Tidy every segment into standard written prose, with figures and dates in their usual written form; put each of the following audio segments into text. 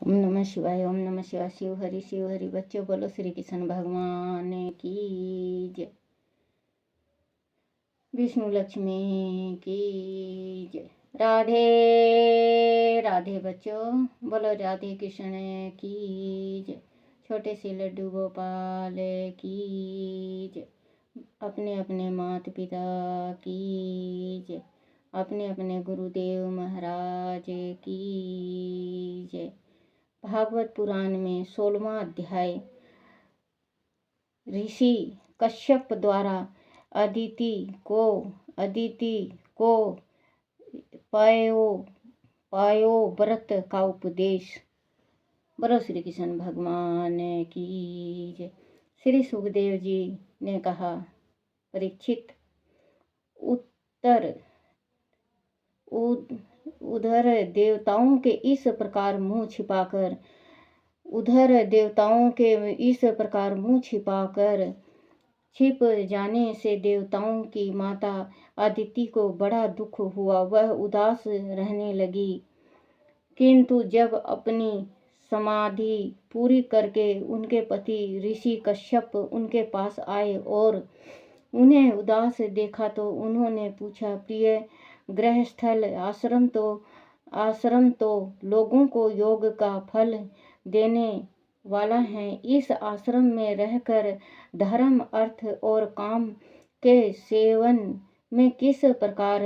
ओम नमः शिवाय। ओम नमः शिवाय। शिव हरि बच्चों बोलो श्री कृष्ण भगवान की जय। विष्णु लक्ष्मी की जय। राधे राधे बच्चों बोलो राधे कृष्ण की जय। छोटे से लड्डू गोपाल की जय। अपने अपने माता पिता की जय। अपने अपने गुरुदेव महाराज की जय। भागवत पुराण में 16वां अध्याय ऋषि कश्यप द्वारा अदिति को पायो व्रत का उपदेश। बोलो श्री कृष्ण भगवान की जय। श्री सुखदेव जी ने कहा, परीक्षित, उधर देवताओं के इस प्रकार मुंह छिपाकर छिप जाने से देवताओं की माता अदिति को बड़ा दुख हुआ। वह उदास रहने लगी, किंतु जब अपनी समाधि पूरी करके उनके पति ऋषि कश्यप उनके पास आए और उन्हें उदास देखा तो उन्होंने पूछा, प्रिय गृहस्थल, आश्रम तो लोगों को योग का फल देने वाला है। इस आश्रम में रहकर धर्म, अर्थ और काम के सेवन में किस प्रकार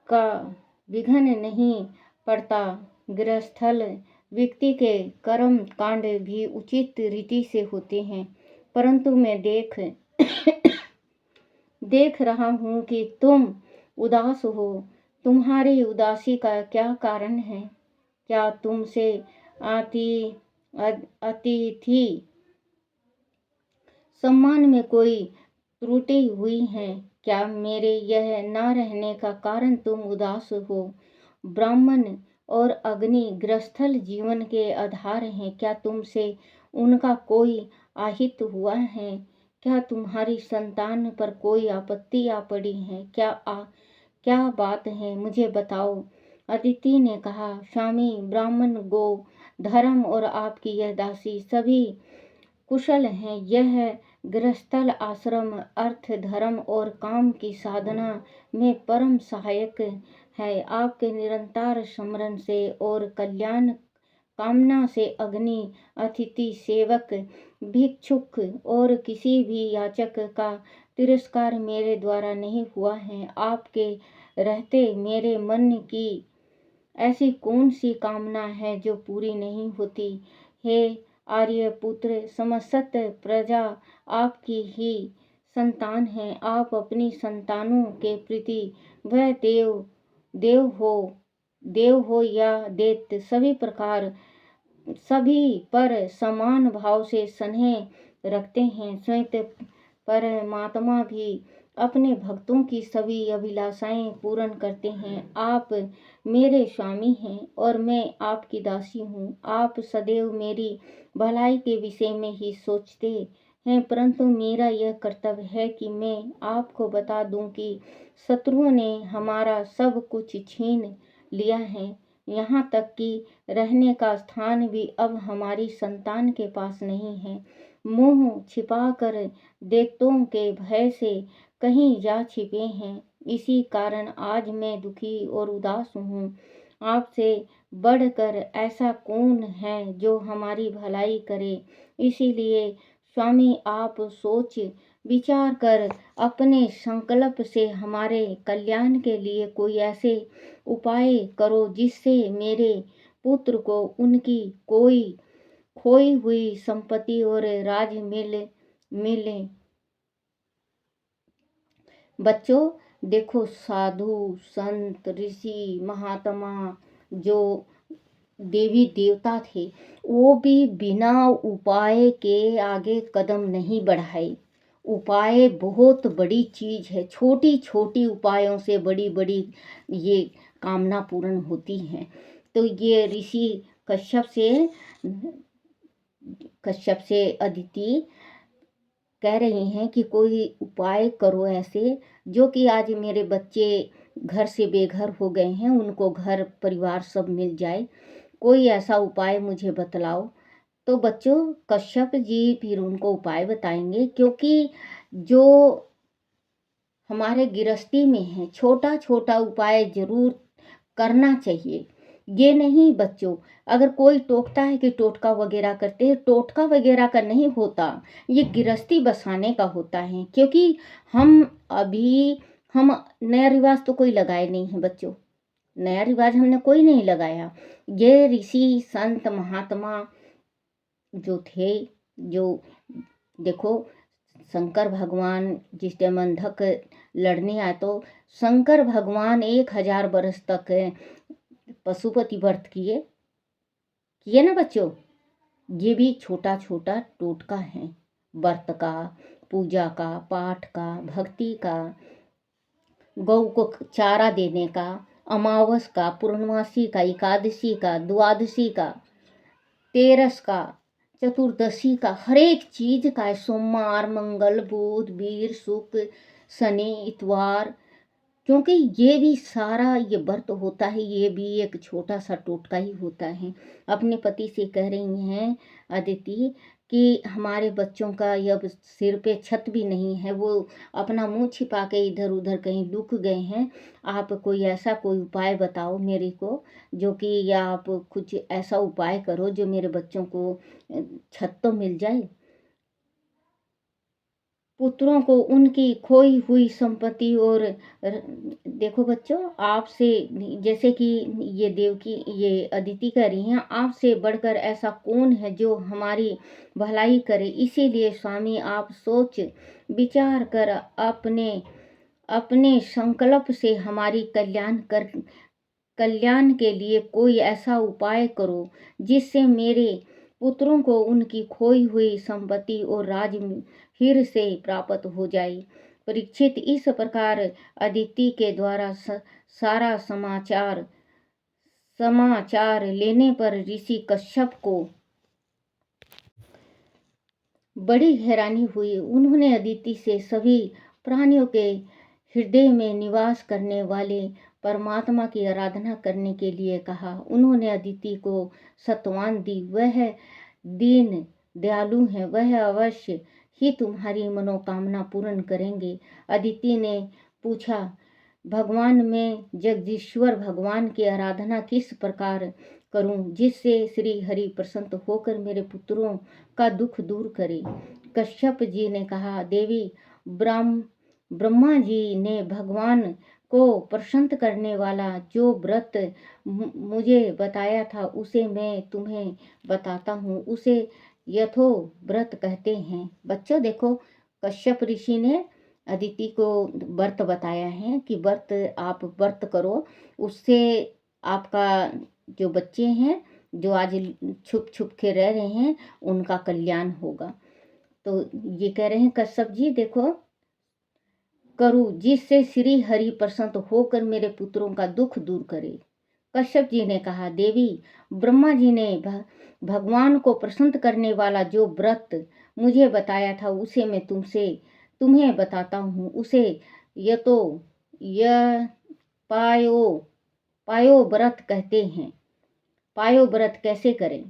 का विघ्न नहीं पड़ता। गृहस्थल व्यक्ति के कर्म कांड भी उचित रीति से होते हैं, परंतु मैं देख रहा हूँ कि तुम उदास हो। तुम्हारी उदासी का क्या कारण है? क्या तुमसे अतिथि सम्मान में कोई त्रुटि हुई है? क्या मेरे यह न रहने का कारण तुम उदास हो? ब्राह्मण और अग्नि गृहस्थल जीवन के आधार हैं। क्या तुमसे उनका कोई आहित हुआ है? क्या तुम्हारी संतान पर कोई आपत्ति आ पड़ी है? क्या बात है, मुझे बताओ। अदिति ने कहा, स्वामी, ब्राह्मण, गो, धर्म और आपकी यह दासी सभी कुशल हैं। यह गृहस्थल आश्रम अर्थ, धर्म और काम की साधना में परम सहायक है। आपके निरंतर स्मरण से और कल्याण कामना से अग्नि, अतिथि, सेवक, भिक्षुक और किसी भी याचक का तिरस्कार मेरे द्वारा नहीं हुआ है। आपके रहते मेरे मन की ऐसी कौन सी कामना है जो पूरी नहीं होती? हे आर्यपुत्र, समस्त प्रजा आपकी ही संतान है। आप अपनी संतानों के प्रति वह देव हो या दैत्य, सभी पर समान भाव से स्नेह रखते हैं। स्वयं परमात्मा भी अपने भक्तों की सभी अभिलाषाएं पूर्ण करते हैं। आप मेरे स्वामी हैं और मैं आपकी दासी हूँ। आप सदैव मेरी भलाई के विषय में ही सोचते हैं, परंतु मेरा यह कर्तव्य है कि मैं आपको बता दूं कि शत्रुओं ने हमारा सब कुछ छीन लिया है। यहाँ तक कि रहने का स्थान भी अब हमारी संतान के पास नहीं है। मुंह छिपाकर दैत्यों के भय से कहीं जा छिपे हैं। इसी कारण आज मैं दुखी और उदास हूँ। आपसे बढ़कर ऐसा कौन है जो हमारी भलाई करे? इसीलिए स्वामी, आप सोच विचार कर अपने संकल्प से हमारे कल्याण के लिए कोई ऐसे उपाय करो जिससे मेरे पुत्र को उनकी कोई खोई हुई संपत्ति और राज मिले। बच्चों देखो, साधु संत, ऋषि, महात्मा, जो देवी देवता थे, वो भी बिना उपाय के आगे कदम नहीं बढ़ाए। उपाय बहुत बड़ी चीज है। छोटी छोटी उपायों से बड़ी बड़ी ये कामना पूर्ण होती है। तो ये ऋषि कश्यप से अदिति कह रही हैं कि कोई उपाय करो ऐसे, जो कि आज मेरे बच्चे घर से बेघर हो गए हैं, उनको घर परिवार सब मिल जाए। कोई ऐसा उपाय मुझे बतलाओ। तो बच्चों कश्यप जी फिर उनको उपाय बताएंगे, क्योंकि जो हमारे गृहस्थी में है छोटा छोटा उपाय जरूर करना चाहिए। ये नहीं बच्चों, अगर कोई टोकता है कि टोटका वगैरह करते हैं, टोटका वगैरह का नहीं होता, ये गृहस्थी बसाने का होता है। क्योंकि हम अभी हम नया रिवाज तो कोई लगाए नहीं है बच्चों, नया रिवाज हमने कोई नहीं लगाया। ये ऋषि संत महात्मा जो थे, जो देखो शंकर भगवान जिस टाइम अंधक लड़ने आए तो शंकर भगवान 1000 बरस तक पशुपति व्रत किए किए ना बच्चों। ये भी छोटा छोटा टोटका है, व्रत का, पूजा का, पाठ का, भक्ति का, गौ को चारा देने का, अमावस का, पूर्णमासी का, एकादशी का, द्वादशी का, तेरस का, चतुर्दशी का, हर एक चीज का है। सोमवार, मंगल, बुध, वीर, शुक्र, शनि, इतवार, क्योंकि ये भी सारा ये व्रत होता है, ये भी एक छोटा सा टोटका ही होता है। अपने पति से कह रही हैं अदिति कि हमारे बच्चों का अब सिर पे छत भी नहीं है, वो अपना मुंह छिपा के इधर उधर कहीं लुक गए हैं। आप कोई ऐसा कोई उपाय बताओ मेरे को, जो कि या आप कुछ ऐसा उपाय करो जो मेरे बच्चों को छत तो मिल जाए, पुत्रों को उनकी खोई हुई संपत्ति। और देखो बच्चों, आपसे जैसे कि ये देवकी ये अदिति कह रही हैं, आपसे बढ़कर ऐसा कौन है जो हमारी भलाई करे। इसीलिए स्वामी आप सोच विचार कर अपने अपने संकल्प से हमारी कल्याण के लिए कोई ऐसा उपाय करो जिससे मेरे पुत्रों को उनकी खोई हुई संपत्ति और राज फिर से प्राप्त हो जाए। परीक्षित इस प्रकार अदिति के द्वारा सारा समाचार लेने पर ऋषि कश्यप को बड़ी हैरानी हुई। उन्होंने अदिति से सभी प्राणियों के हृदय में निवास करने वाले परमात्मा की आराधना करने के लिए कहा। उन्होंने अदिति को सत्वान दी, वह दीन दयालु है, वह अवश्य ही तुम्हारी मनोकामना पूर्ण करेंगे। अदिति ने पूछा, भगवान में जगदीश्वर भगवान की आराधना किस प्रकार करूं जिससे श्री हरि प्रसन्न होकर मेरे पुत्रों का दुख दूर करे। कश्यप जी ने कहा, देवी ब्रह्मा जी ने भगवान को प्रसन्न करने वाला जो व्रत मुझे बताया था उसे मैं तुम्हें बताता हूँ। उसे यथो व्रत कहते हैं। बच्चों देखो, कश्यप ऋषि ने अदिति को व्रत बताया है कि आप व्रत करो, उससे आपका जो बच्चे हैं जो आज छुप छुप के रह रहे हैं उनका कल्याण होगा। तो ये कह रहे हैं कश्यप जी देखो करूँ जिससे श्री हरि प्रसन्न होकर मेरे पुत्रों का दुख दूर करे। कश्यप जी ने कहा, देवी ब्रह्मा जी ने भगवान को प्रसन्न करने वाला जो व्रत मुझे बताया था उसे मैं तुम्हें बताता हूँ। उसे यह पायो व्रत कहते हैं। पायो व्रत कैसे करें?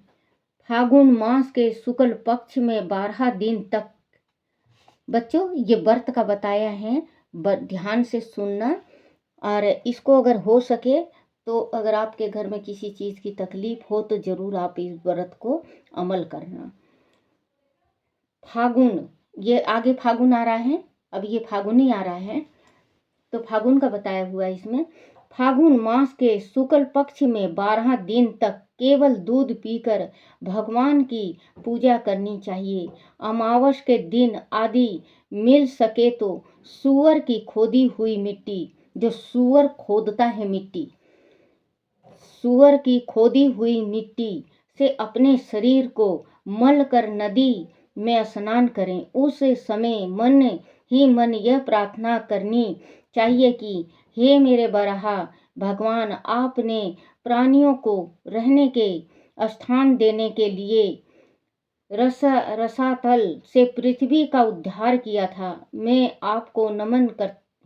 फागुन मास के शुक्ल पक्ष में 12 दिन तक। बच्चों ये व्रत का बताया है, ध्यान से सुनना। और इसको अगर हो सके तो अगर आपके घर में किसी चीज़ की तकलीफ हो तो ज़रूर आप इस व्रत को अमल करना। फागुन, ये आगे फागुन आ रहा है, अब ये फागुन ही आ रहा है तो फागुन का बताया हुआ है इसमें। फागुन मास के शुक्ल पक्ष में 12 दिन तक केवल दूध पीकर भगवान की पूजा करनी चाहिए। अमावस के दिन आदि मिल सके तो सूअर की खोदी हुई मिट्टी, जो सूअर खोदता है मिट्टी, सूअर की खोदी हुई मिट्टी से अपने शरीर को मल कर नदी में स्नान करें। उस समय मन ही मन यह प्रार्थना करनी चाहिए कि हे मेरे बराहा भगवान, आपने प्राणियों को रहने के स्थान देने के लिए रसातल से पृथ्वी का उद्धार किया था। मैं आपको नमन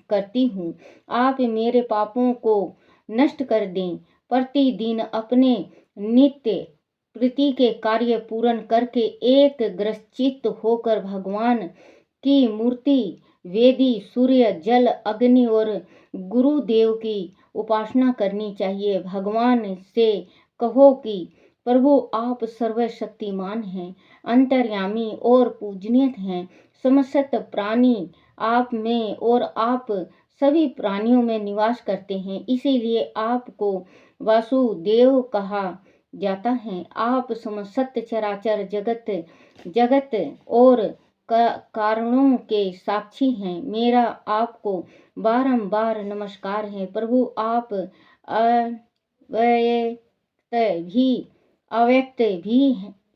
करती हूँ। आप मेरे पापों को नष्ट कर दें। प्रतिदिन अपने नित्य प्रीति के कार्य पूर्ण करके एक ग्रसचित्त होकर भगवान की मूर्ति, वेदी, सूर्य, जल, अग्नि और गुरुदेव की उपासना करनी चाहिए। भगवान से कहो कि प्रभु आप सर्वशक्तिमान हैं, अंतर्यामी और पूजनीय हैं। समस्त प्राणी आप में और आप सभी प्राणियों में निवास करते हैं, इसीलिए आपको वासुदेव कहा जाता है। आप समस्त चराचर जगत और कारणों के साक्षी हैं। मेरा आपको बारंबार नमस्कार है। प्रभु आप अव्यक्त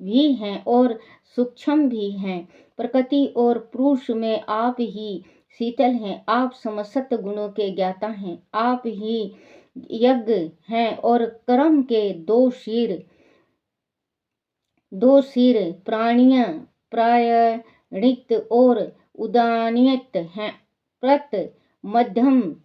भी हैं और सूक्ष्म भी हैं। प्रकृति और पुरुष में आप ही शीतल हैं। आप समस्त गुणों के ज्ञाता हैं। आप ही यज्ञ हैं और कर्म के दो सिर प्रायणित और उदानियत हैं। प्रत, मध्यम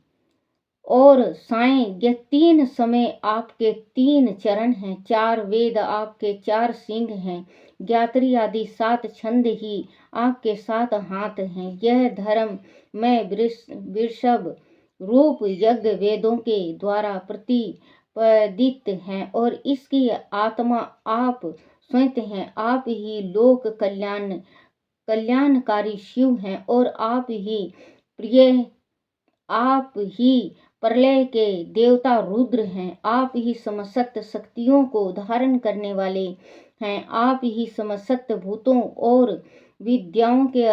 और साय, यह तीन समय आपके तीन चरण हैं। चार वेद आपके चार सिंह हैं। ज्ञात्री आदि 7 छंद ही आपके 7 हाथ हैं। यह धर्म में वृषभ रूप यज्ञ वेदों के द्वारा प्रतिपादित है और इसकी आत्मा आप स्वयं हैं। आप ही लोक कल्याणकारी शिव हैं और आप ही प्रलय के देवता रुद्र हैं। आप ही समस्त शक्तियों को धारण करने वाले हैं। आप ही समस्त भूतों और विद्याओं के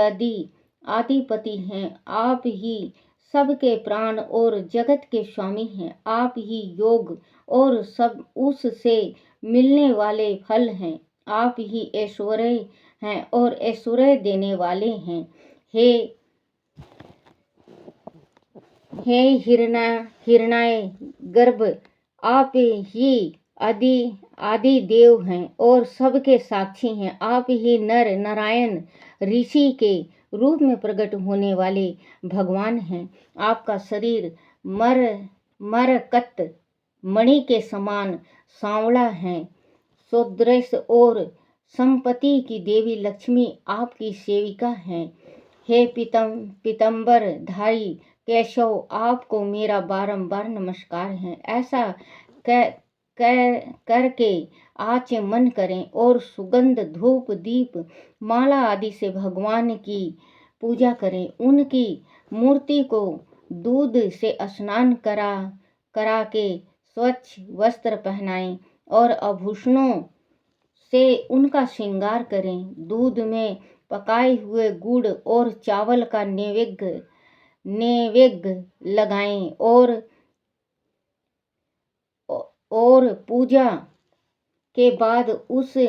आदिपति हैं। आप ही सबके प्राण और जगत के स्वामी हैं। आप ही योग और सब उससे मिलने वाले फल हैं। आप ही ऐश्वर्य हैं और ऐश्वर्य देने वाले हैं। हे हिरण्य गर्भ, आप ही आदि देव हैं और सबके साक्षी हैं। आप ही नर नारायण ऋषि के रूप में प्रकट होने वाले भगवान हैं। आपका शरीर मरकत मणि के समान सांवला है। सौंदर्य और संपत्ति की देवी लक्ष्मी आपकी सेविका हैं। हे पीतंबर धारी केशव, आपको मेरा बारंबार नमस्कार है। ऐसा करके आचमन करें और सुगंध, धूप, दीप, माला आदि से भगवान की पूजा करें। उनकी मूर्ति को दूध से स्नान करा के स्वच्छ वस्त्र पहनाएं और आभूषणों से उनका श्रृंगार करें। दूध में पकाए हुए गुड़ और चावल का नैवेद्य लगाएं और पूजा के बाद उसे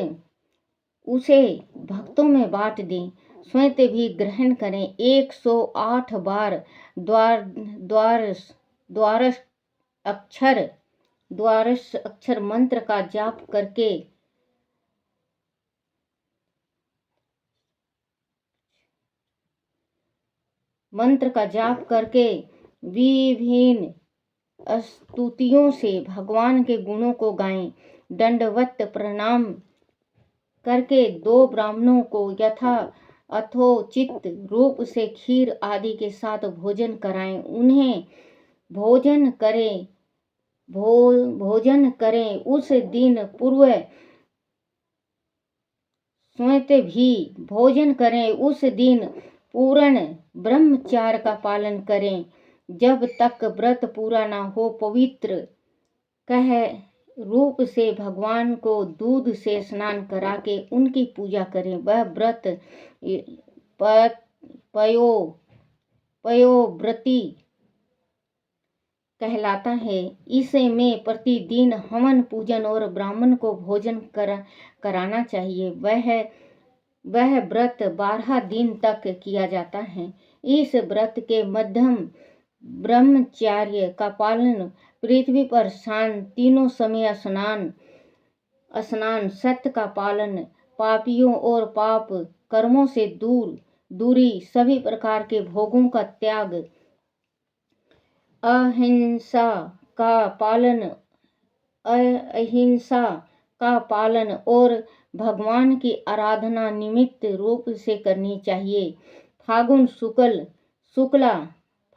भक्तों में बांट दें। स्वयं भी ग्रहण करें। 108 बार द्वादश अक्षर मंत्र का जाप करके विभिन्न स्तुतियों से भगवान के गुणों को गाएं। दंडवत प्रणाम करके 2 ब्राह्मणों को यथोचित रूप से खीर आदि के साथ भोजन कराएं। उन्हें भोजन करें। उस दिन स्वयं भी भोजन करें। उस दिन पूर्ण ब्रह्मचार्य का पालन करें। जब तक व्रत पूरा न हो, पवित्र कह रूप से भगवान को दूध से स्नान करा के उनकी पूजा करें। वह व्रत पयोव्रती कहलाता है। इसमें प्रतिदिन हवन, पूजन और ब्राह्मण को भोजन कराना चाहिए। वह व्रत 12 दिन तक किया जाता है। इस व्रत के मध्यम ब्रह्मचर्य का पालन, पृथ्वी पर तीनों समय स्नान, सत्य का पालन, पापियों और पाप कर्मों से दूरी, सभी प्रकार के भोगों का त्याग, अहिंसा का पालन, अहिंसा का पालन और भगवान की आराधना निमित्त रूप से करनी चाहिए। फागुन शुक्ला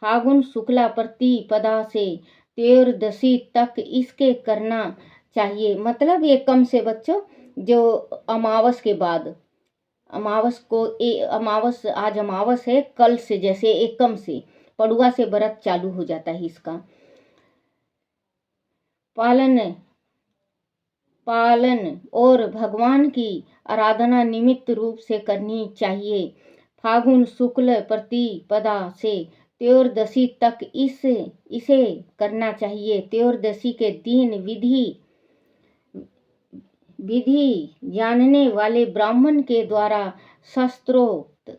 फागुन शुक्ला प्रतिपदा से त्रयोदशी तक इसके करना चाहिए। मतलब एकम से बच्चों, जो अमावस के बाद, अमावस आज अमावस है, कल से जैसे एकम से पड़ुआ से व्रत चालू हो जाता है। इसका पालन और भगवान की आराधना निमित्त रूप से करनी चाहिए। फागुन शुक्ल प्रतिपदा से त्रयोदशी तक इसे करना चाहिए। त्रयोदशी के दिन विधि जानने वाले ब्राह्मण के द्वारा शास्त्रोक्त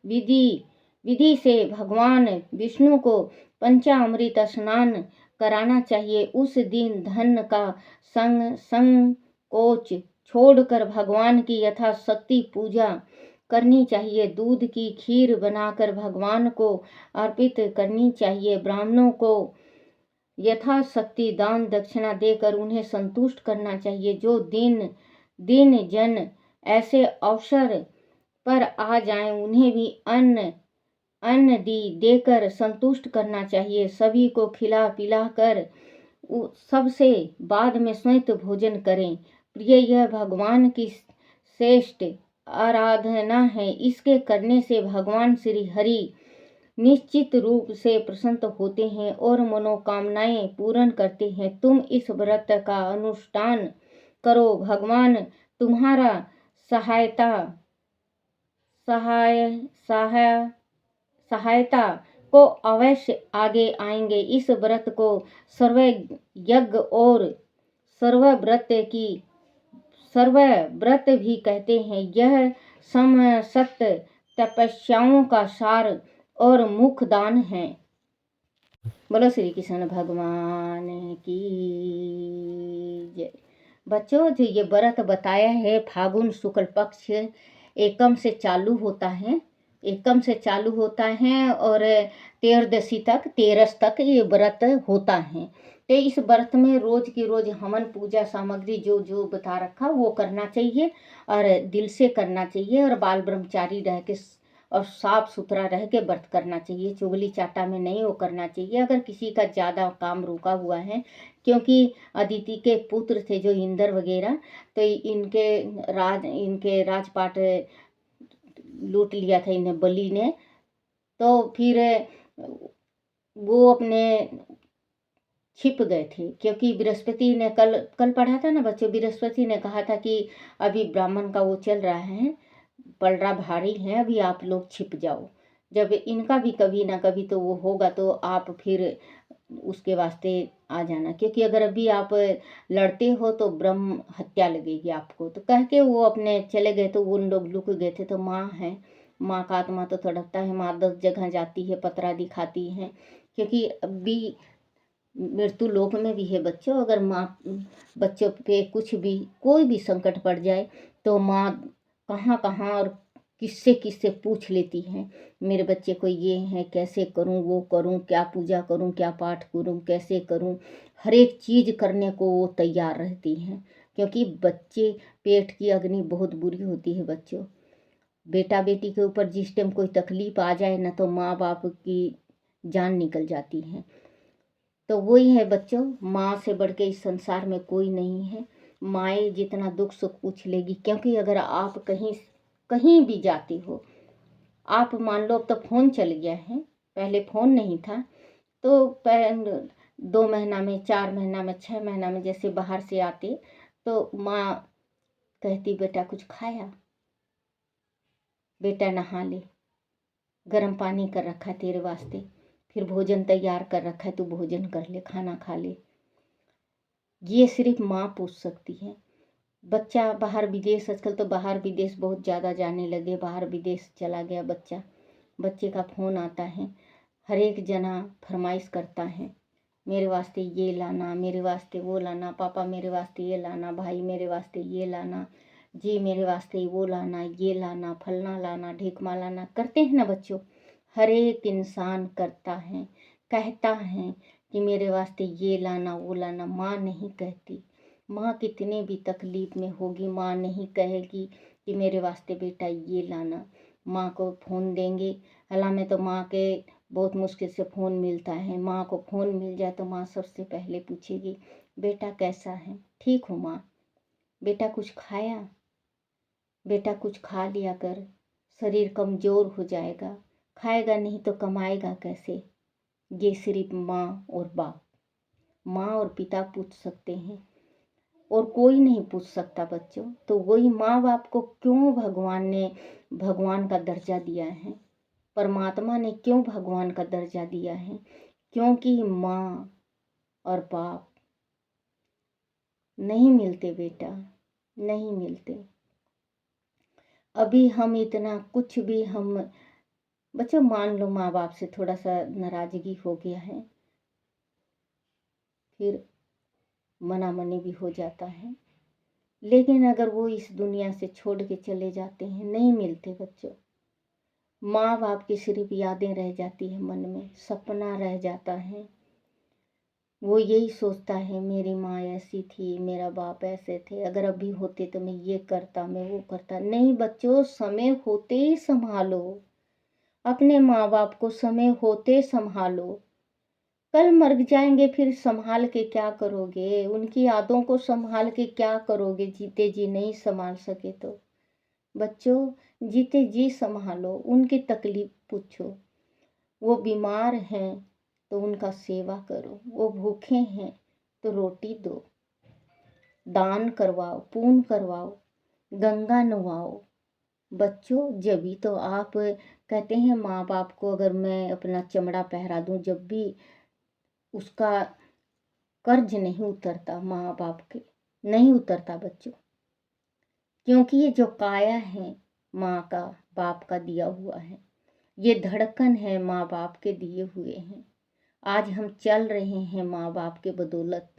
विधि से भगवान विष्णु को पंचामृत स्नान कराना चाहिए। उस दिन धन का संकोच छोड़कर भगवान की यथाशक्ति पूजा करनी चाहिए। दूध की खीर बनाकर भगवान को अर्पित करनी चाहिए। ब्राह्मणों को यथाशक्ति दान दक्षिणा देकर उन्हें संतुष्ट करना चाहिए। जो दिन जन ऐसे अवसर पर आ जाएं, उन्हें भी अन्न देकर संतुष्ट करना चाहिए। सभी को खिला पिला कर सबसे बाद में स्वयं भोजन करें। प्रिय, यह भगवान की श्रेष्ठ आराधना है। इसके करने से भगवान श्री हरि निश्चित रूप से प्रसन्न होते हैं और मनोकामनाएं पूर्ण करते हैं। तुम इस व्रत का अनुष्ठान करो, भगवान तुम्हारा सहायता को अवश्य आगे आएंगे। इस व्रत को सर्वयज्ञ और सर्वव्रत भी कहते हैं। यह समस्त तपस्याओं का सार और मुख्य दान है। बोलो श्री कृष्ण भगवान की जय। बच्चों, जो ये व्रत बताया है, फागुन शुक्ल पक्ष एकम से चालू होता है और त्रयोदशी तक, 13 तक ये व्रत होता है। तो इस व्रत में रोज की रोज हवन पूजा सामग्री जो बता रखा वो करना चाहिए और दिल से करना चाहिए और बाल ब्रह्मचारी रह के और साफ सुथरा रह के व्रत करना चाहिए। चुगली चाटा में नहीं वो करना चाहिए। अगर किसी का ज़्यादा काम रुका हुआ है, क्योंकि अदिति के पुत्र थे जो इंद्र वगैरह, तो इनके राजपाट लूट लिया था इन्हें बलि ने। तो फिर वो अपने छिप गए थे, क्योंकि बृहस्पति ने कल पढ़ा था ना बच्चों, बृहस्पति ने कहा था कि अभी ब्राह्मण का वो चल रहा है, पलड़ा भारी है, अभी आप लोग छिप जाओ। जब इनका भी कभी ना कभी तो वो होगा, तो आप फिर उसके वास्ते आ जाना, क्योंकि अगर अभी आप लड़ते हो तो ब्रह्म हत्या लगेगी आपको। तो कह के वो अपने चले गए। तो उन लोग लुक गए थे। तो माँ है, माँ का आत्मा तो तड़पता है। माँ 10 जगह जाती है, पतरा दिखाती है, क्योंकि अभी मृत्यु लोक में भी है बच्चों। अगर माँ बच्चों पे कुछ भी कोई भी संकट पड़ जाए तो माँ कहाँ और किससे पूछ लेती हैं, मेरे बच्चे को ये है, कैसे करूं, वो करूं, क्या पूजा करूं, क्या पाठ करूं, कैसे करूं। हर एक चीज़ करने को वो तैयार रहती हैं, क्योंकि बच्चे पेट की अग्नि बहुत बुरी होती है बच्चों। बेटा बेटी के ऊपर जिस टाइम कोई तकलीफ आ जाए ना, तो माँ बाप की जान निकल जाती है। तो वही है बच्चों, माँ से बढ़ के इस संसार में कोई नहीं है। माएँ जितना दुख सुख पूछ लेगी, क्योंकि अगर आप कहीं भी जाते हो, आप मान लो अब तो फ़ोन चल गया है, पहले फ़ोन नहीं था, तो 2 महीना में, 4 महीना में, 6 महीना में जैसे बाहर से आते तो माँ कहती बेटा कुछ खाया, बेटा नहा ले, गर्म पानी कर रखा है तेरे वास्ते, फिर भोजन तैयार कर रखा है, तू भोजन कर ले, खाना खा ले। ये सिर्फ माँ पूछ सकती है। बच्चा बाहर विदेश, आजकल तो बाहर विदेश बहुत ज़्यादा जाने लगे, बाहर विदेश चला गया बच्चे का फ़ोन आता है, हर एक जना फरमाइश करता है, मेरे वास्ते ये लाना, मेरे वास्ते वो लाना, पापा मेरे वास्ते ये लाना, भाई मेरे वास्ते ये लाना, जी मेरे वास्ते वो लाना, ये लाना, फलना लाना, ढेकमा लाना। करते हैं ना बच्चों, हर एक इंसान करता है, कहता है, कि मेरे वास्ते ये लाना वो लाना। माँ नहीं कहती। माँ कितने भी तकलीफ में होगी, माँ नहीं कहेगी कि मेरे वास्ते बेटा ये लाना। माँ को फ़ोन देंगे, हालांकि में तो माँ के बहुत मुश्किल से फ़ोन मिलता है। माँ को फ़ोन मिल जाए तो माँ सबसे पहले पूछेगी बेटा कैसा है, ठीक हूँ माँ। बेटा कुछ खाया, बेटा कुछ खा लिया कर, शरीर कमज़ोर हो जाएगा। खाएगा नहीं तो कमाएगा कैसे। ये सिर्फ माँ और बाप, माँ और पिता पूछ सकते हैं और कोई नहीं पूछ सकता बच्चों। तो वही माँ बाप को क्यों भगवान ने भगवान का दर्जा दिया है, परमात्मा ने क्यों भगवान का दर्जा दिया है? क्योंकि माँ और बाप नहीं मिलते बेटा, नहीं मिलते। अभी हम इतना कुछ भी हम बच्चों मान लो माँ बाप से थोड़ा सा नाराज़गी हो गया है, फिर मना मनी भी हो जाता है, लेकिन अगर वो इस दुनिया से छोड़ के चले जाते हैं, नहीं मिलते बच्चों। माँ बाप की सिर्फ यादें रह जाती है मन में, सपना रह जाता है। वो यही सोचता है मेरी माँ ऐसी थी, मेरा बाप ऐसे थे, अगर अभी होते तो मैं ये करता, मैं वो करता। नहीं बच्चों, समय होते ही संभालो अपने माँ बाप को, समय होते संभालो। कल मर जाएंगे फिर संभाल के क्या करोगे? उनकी यादों को संभाल के क्या करोगे? जीते जी नहीं संभाल सके तो बच्चों जीते जी संभालो, उनकी तकलीफ पूछो। वो बीमार हैं तो उनका सेवा करो, वो भूखे हैं तो रोटी दो, दान करवाओ, पुण्य करवाओ, गंगा नवाओ। बच्चों जब तो आप कहते हैं माँ बाप को अगर मैं अपना चमड़ा पहरा दूं, जब भी उसका कर्ज नहीं उतरता, माँ बाप के नहीं उतरता बच्चों। क्योंकि ये जो काया है माँ का बाप का दिया हुआ है, ये धड़कन है माँ बाप के दिए हुए हैं। आज हम चल रहे हैं माँ बाप के बदौलत,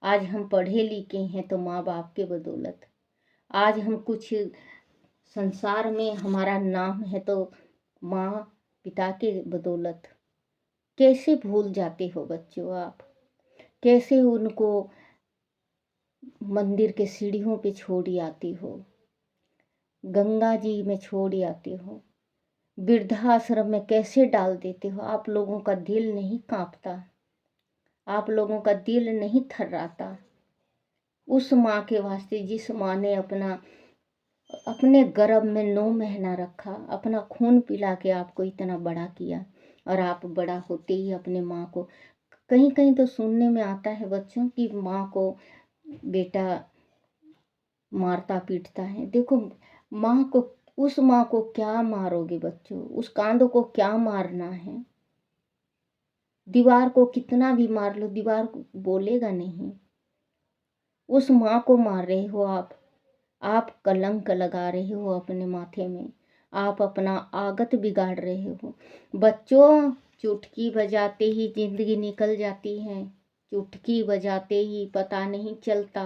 आज हम पढ़े लिखे हैं तो माँ बाप के बदौलत, आज हम कुछ संसार में हमारा नाम है तो माँ पिता के बदौलत। कैसे भूल जाते हो बच्चों आप? कैसे उनको मंदिर के सीढ़ियों पे छोड़ आती हो, गंगा जी में छोड़ आती हो, वृद्धाश्रम में कैसे डाल देते हो? आप लोगों का दिल नहीं कांपता? आप लोगों का दिल नहीं थर्राता उस माँ के वास्ते जिस माँ ने अपने गर्भ में 9 महीना रखा, अपना खून पिला के आपको इतना बड़ा किया, और आप बड़ा होते ही अपने माँ को, कहीं कहीं तो सुनने में आता है बच्चों कि माँ को बेटा मारता पीटता है। देखो माँ को, उस माँ को क्या मारोगे बच्चों? उस कांदो को क्या मारना है? दीवार को कितना भी मार लो, दीवार बोलेगा नहीं। उस माँ को मार रहे हो आप कलंक लगा रहे हो अपने माथे में, आप अपना आगत बिगाड़ रहे हो बच्चों। चुटकी बजाते ही जिंदगी निकल जाती है, चुटकी बजाते ही पता नहीं चलता।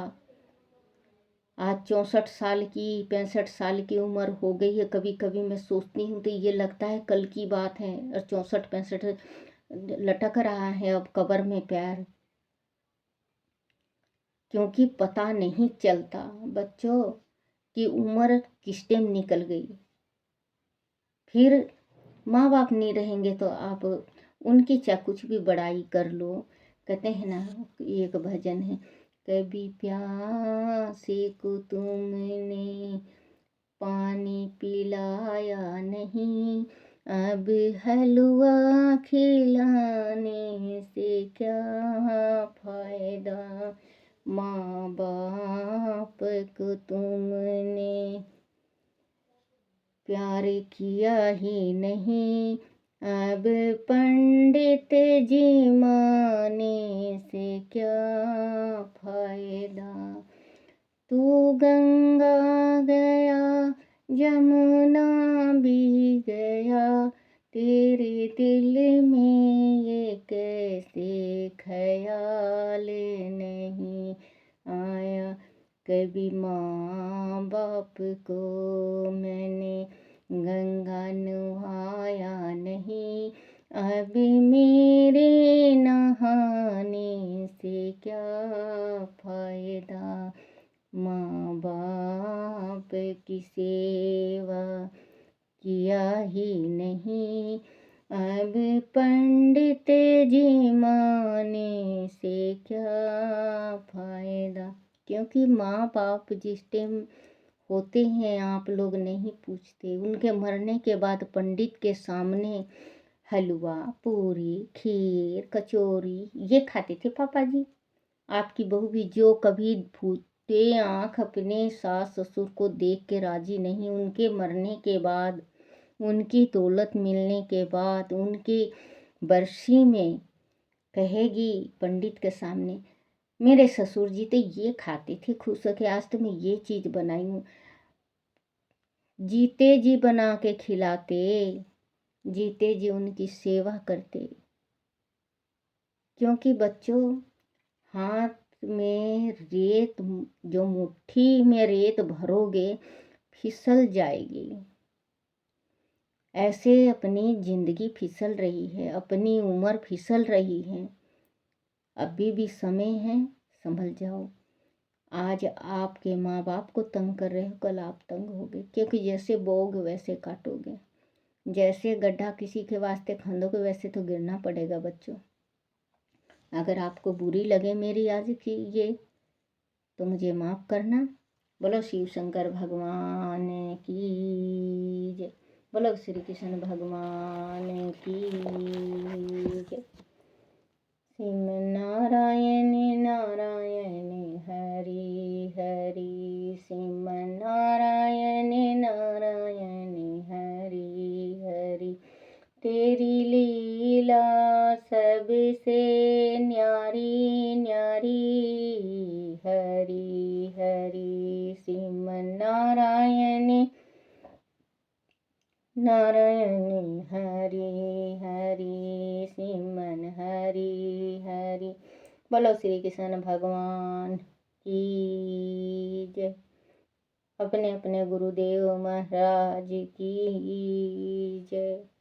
आज 64 साल की 65 साल की उम्र हो गई है, कभी कभी मैं सोचती हूँ तो ये लगता है कल की बात है, और 64-65 लटक रहा है अब कब्र में पैर, क्योंकि पता नहीं चलता बच्चों कि उम्र किस टाइम निकल गई। फिर माँ बाप नहीं रहेंगे तो आप उनकी चाहे कुछ भी बड़ाई कर लो। कहते हैं ना, एक भजन है, कभी प्यासे को तुमने पानी पिलाया नहीं, अब हलवा खिलाने से क्या फायदा। माँ बाप को तुमने प्यार किया ही नहीं, अब पंडित जी माने से क्या फायदा। तू गंगा गया जमुना भी गया, तेरे दिल में ये कैसे ख्याल नहीं आया। कभी माँ बाप को मैंने गंगा नहाया नहीं, अब मेरे नहा फायदा, माँ बाप की सेवा किया ही नहीं, अब पंडित जी माने से क्या फायदा। क्योंकि माँ बाप जिस टाइम होते हैं आप लोग नहीं पूछते, उनके मरने के बाद पंडित के सामने हलवा, पूरी, खीर, कचौरी ये खाते थे पापा जी। आपकी बहू भी जो कभी फूटे आँख अपने सास ससुर को देख के राजी नहीं, उनके मरने के बाद, उनकी दौलत मिलने के बाद, उनकी बरसी में कहेगी पंडित के सामने, मेरे ससुर जी तो ये खाते थे खुश होके, आज तो मैं ये चीज़ बनाई हूँ। जीते जी बना के खिलाते, जीते जी उनकी सेवा करते। क्योंकि बच्चों, हाथ में रेत, जो मुट्ठी में रेत भरोगे फिसल जाएगी। ऐसे अपनी जिंदगी फिसल रही है, अपनी उम्र फिसल रही है। अभी भी समय है, संभल जाओ। आज आपके माँ बाप को तंग कर रहे हो, कल आप तंग होगे। क्योंकि जैसे बोओगे वैसे काटोगे, जैसे गड्ढा किसी के वास्ते खंदोगे वैसे तो गिरना पड़ेगा बच्चों। अगर आपको बुरी लगे मेरी आज की ये, तो मुझे माफ़ करना। बोलो शिव शंकर भगवान की जय, बोलो श्री कृष्ण भगवान की जय। सिम नारायण नारायण हरि हरि, सिम नारायण नारायण हरि हरि, तेरी लीला सबसे न्यारी न्यारी, हरि हरि सिम नारायण नारायण हरि हरि, सिमन हरि हरि। बोलो श्री कृष्ण भगवान की जय। अपने अपने गुरुदेव महाराज की जय।